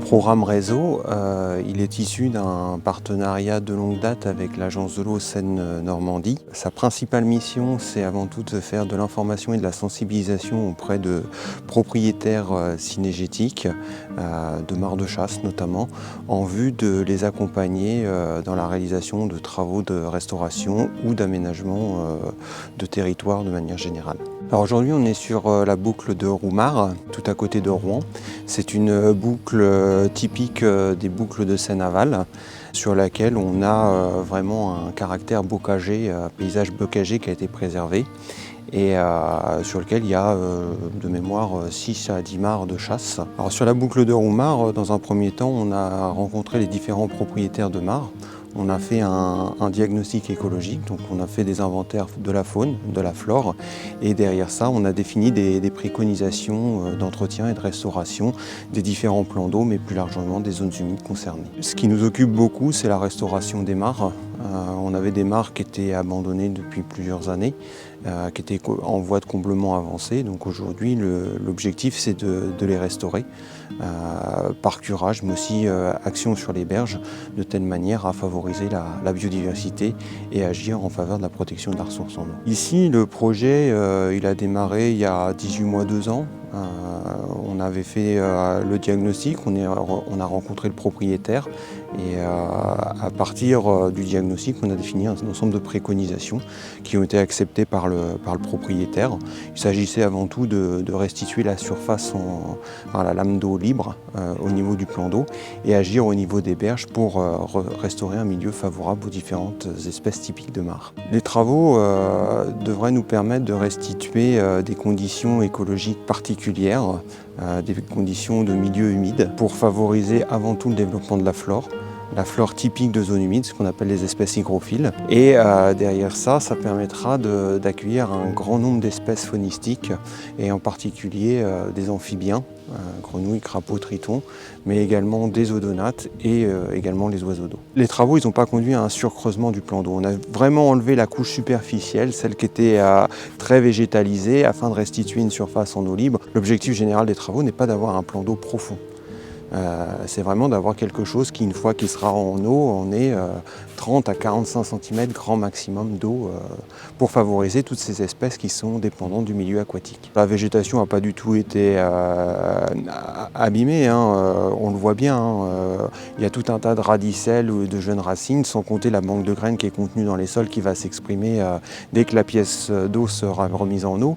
programme réseau, il est issu d'un partenariat de longue date avec l'agence de l'eau Seine-Normandie. Sa principale mission, c'est avant tout de faire de l'information et de la sensibilisation auprès de propriétaires cynégétiques, de mares de chasse notamment, en vue de les accompagner dans la réalisation de travaux de restauration ou d'aménagement de territoire de manière générale. Alors aujourd'hui, on est sur la boucle de Roumare, tout à côté de Rouen. C'est une boucle typique des boucles de Seine-Aval, sur laquelle on a vraiment un caractère bocager, paysage bocager qui a été préservé et sur lequel il y a de mémoire 6 à 10 mares de chasse. Alors sur la boucle de Roumare, dans un premier temps, on a rencontré les différents propriétaires de mares. On a fait un diagnostic écologique, donc on a fait des inventaires de la faune, de la flore, et derrière ça, on a défini des préconisations d'entretien et de restauration des différents plans d'eau, mais plus largement des zones humides concernées. Ce qui nous occupe beaucoup, c'est la restauration des mares. On avait des mares qui étaient abandonnées depuis plusieurs années, qui étaient en voie de comblement avancé. Donc aujourd'hui, l'objectif, c'est de les restaurer par curage, mais aussi action sur les berges, de telle manière à favoriser la biodiversité et agir en faveur de la protection de la ressource en eau. Ici, le projet, il a démarré il y a 18 mois, 2 ans. On avait fait le diagnostic, on a rencontré le propriétaire et à partir du diagnostic, on a défini un ensemble de préconisations qui ont été acceptées par le propriétaire. Il s'agissait avant tout de restituer la surface la lame d'eau libre au niveau du plan d'eau et agir au niveau des berges pour restaurer un milieu favorable aux différentes espèces typiques de mares. Les travaux devraient nous permettre de restituer des conditions écologiques particulières, des conditions de milieu humide pour favoriser avant tout le développement de la flore typique de zones humides, ce qu'on appelle les espèces hygrophiles. Et derrière ça, ça permettra d'accueillir un grand nombre d'espèces faunistiques et en particulier des amphibiens, grenouilles, crapauds, tritons, mais également des odonates et également les oiseaux d'eau. Les travaux, ils n'ont pas conduit à un surcreusement du plan d'eau. On a vraiment enlevé la couche superficielle, celle qui était très végétalisée, afin de restituer une surface en eau libre. L'objectif général des travaux n'est pas d'avoir un plan d'eau profond. C'est vraiment d'avoir quelque chose qui, une fois qu'il sera en eau, en est 30 à 45 cm grand maximum d'eau pour favoriser toutes ces espèces qui sont dépendantes du milieu aquatique. La végétation n'a pas du tout été abîmée, on le voit bien. Il y a tout un tas de radicelles ou de jeunes racines, sans compter la banque de graines qui est contenue dans les sols qui va s'exprimer dès que la pièce d'eau sera remise en eau.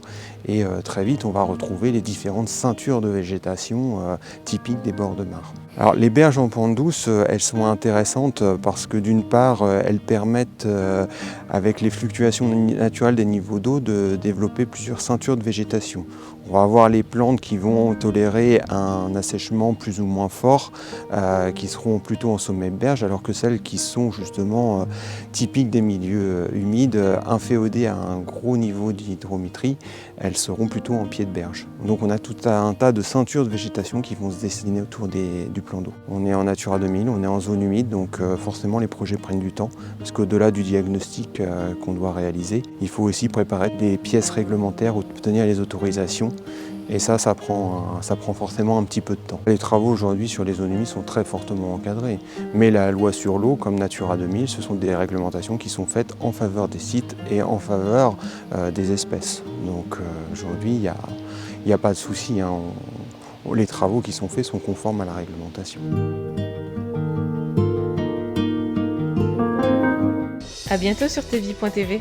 Et très vite, on va retrouver les différentes ceintures de végétation typiques des bords de mare. Alors, les berges en pente douce, elles sont intéressantes parce que d'une part, elles permettent, avec les fluctuations naturelles des niveaux d'eau, de développer plusieurs ceintures de végétation. On va avoir les plantes qui vont tolérer un assèchement plus ou moins fort, qui seront plutôt en sommet de berge, alors que celles qui sont justement typiques des milieux humides, inféodées à un gros niveau d'hydrométrie, elles seront plutôt en pied de berge. Donc on a tout un tas de ceintures de végétation qui vont se dessiner autour du plan d'eau. On est en Natura 2000, on est en zone humide, donc forcément les projets prennent du temps, parce qu'au-delà du diagnostic qu'on doit réaliser, il faut aussi préparer des pièces réglementaires, obtenir les autorisations. Et ça prend forcément un petit peu de temps. Les travaux aujourd'hui sur les zones humides sont très fortement encadrés. Mais la loi sur l'eau, comme Natura 2000, ce sont des réglementations qui sont faites en faveur des sites et en faveur des espèces. Donc aujourd'hui, il n'y a pas de souci. Les travaux qui sont faits sont conformes à la réglementation. À bientôt sur tvie.tv.